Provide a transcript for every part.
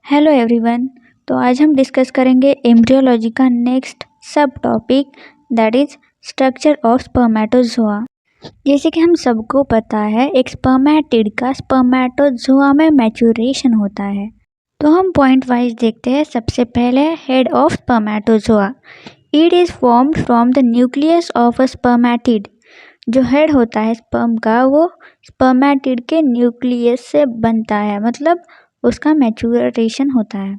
Hello everyone. तो आज हम डिस्कस करेंगे एम्ब्रियोलॉजी का नेक्स्ट सब topic that is structure of spermatozoa. जैसे कि हम सबको पता है एक स्पर्मेटिड का स्पर्मेटोजोआ में मैच्योरेशन होता है। तो हम पॉइंट वाइज देखते हैं। सबसे पहले head of spermatozoa. It is formed from the nucleus of a spermatid. जो हेड होता है स्पर्म का वो स्पर्मेटिड के न्यूक्लियस से बनता है, मतलब उसका मैच्योरेशन होता है।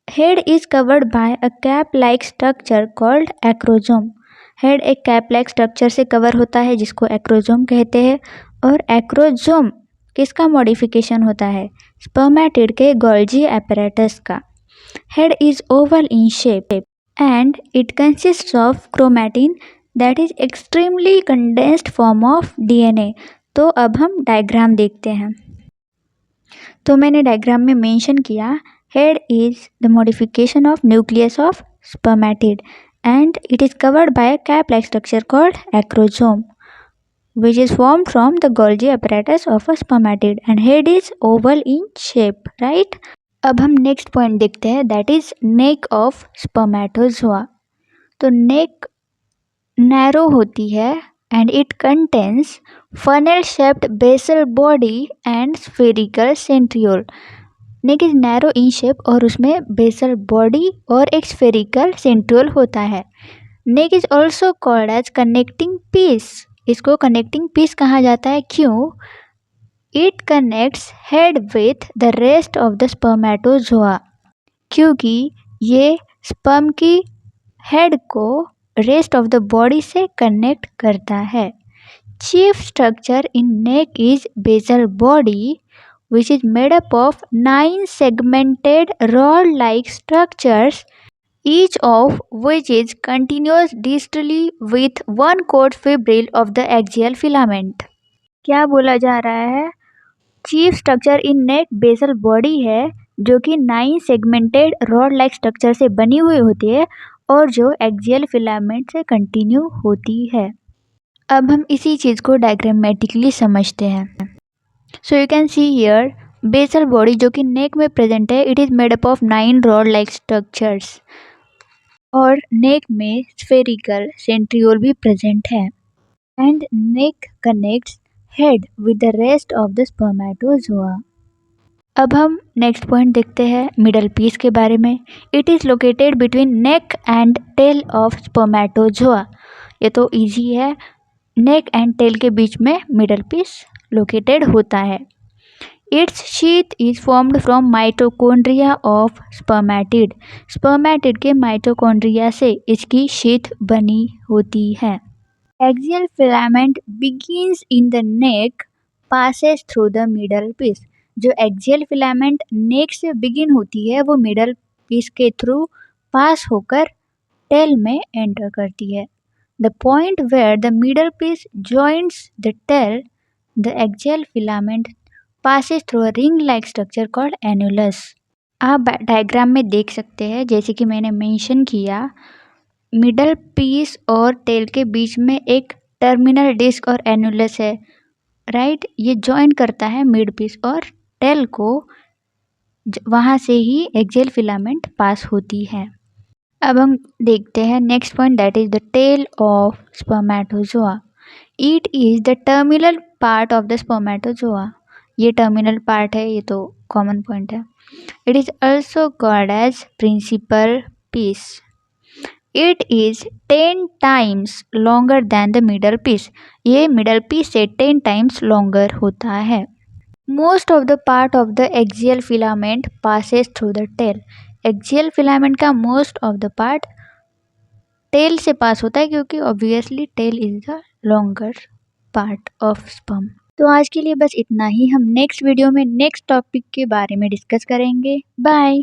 Head is covered by a cap like structure called acrosome. Head एक कैप लाइक स्ट्रक्चर से कवर होता है जिसको एक्रोजोम कहते हैं। और एक्रोजोम किसका मॉडिफिकेशन होता है? स्पर्मेटिड के गोल्जी apparatus का। Head is oval in shape and it consists of chromatin that is extremely condensed form of DNA। तो अब हम डायग्राम देखते हैं। तो मैंने डायग्राम में मेंशन किया head is the modification of nucleus of spermatid and it is covered by a cap like structure called acrosome which is formed from the Golgi apparatus of a spermatid and head is oval in shape, right? अब हम next point देखते हैं that is neck of spermatozoa. तो नेक narrow होती है and it contains funnel shaped basal body and spherical centriole। Neck is narrow in shape और उसमें basal body और एक स्फेरिकल सेंट्रियोल होता है। Neck is also called as connecting piece. इसको कनेक्टिंग पीस कहा जाता है। क्यों? It connects head with the rest of the spermatozoa, क्योंकि ये स्पर्म की हेड को रेस्ट ऑफ द बॉडी से कनेक्ट करता है। Chief structure in neck is basal body which is made up of 9 segmented rod-like structures, each of which is continuous distally with one cord fibril of the axial filament। क्या बोला जा रहा है? Chief structure in neck basal body है जो कि 9 segmented rod like structure से बनी हुई होती है और जो एक्सियल फिलामेंट से कंटिन्यू होती है। अब हम इसी चीज़ को डायग्रामेटिकली समझते हैं। So you can see here basal body जो कि नेक में प्रेजेंट है, it is made up of 9 rod like structures और नेक में स्फेरिकल सेंट्रियोल भी प्रेजेंट है and neck connects head with the rest of the spermatozoa. अब हम नेक्स्ट पॉइंट देखते हैं मिडल पीस के बारे में। It is located between neck and tail of spermatozoa. ये तो इजी है, नेक एंड टेल के बीच में मिडल पीस लोकेटेड होता है। Its sheath is formed from mitochondria of spermatid. Spermatid के माइटोकॉन्ड्रिया से इसकी शीथ बनी होती है। Axial filament begins in the neck passes through the middle piece. जो एक्सियल फिलामेंट नेक से बिगिन होती है वो मिडल पीस के थ्रू पास होकर टेल में एंटर करती है। The point where the middle piece joints the tail, the axial filament passes through a ring like structure called annulus। आप डायग्राम में देख सकते हैं जैसे कि मैंने मेंशन किया मिडल पीस और टेल के बीच में एक टर्मिनल डिस्क और एनुलस है, राइट? ये जॉइन करता है मिड पीस और टेल को, वहाँ से ही एक्सियल फिलामेंट पास होती है। अब हम देखते हैं next point that is the tail of spermatozoa. It is the terminal part of the spermatozoa. ये टर्मिनल पार्ट है, ये तो कॉमन पॉइंट है। It is also called as principal piece. It is 10 times longer than the middle piece. ये middle piece से 10 times longer होता है। Most of the part of the axial filament passes through the tail. Axial filament का most of the part tail से pass होता है क्योंकि obviously tail is the longer part of sperm. तो आज के लिए बस इतना ही। हम नेक्स्ट वीडियो में नेक्स्ट टॉपिक के बारे में डिस्कस करेंगे। बाय।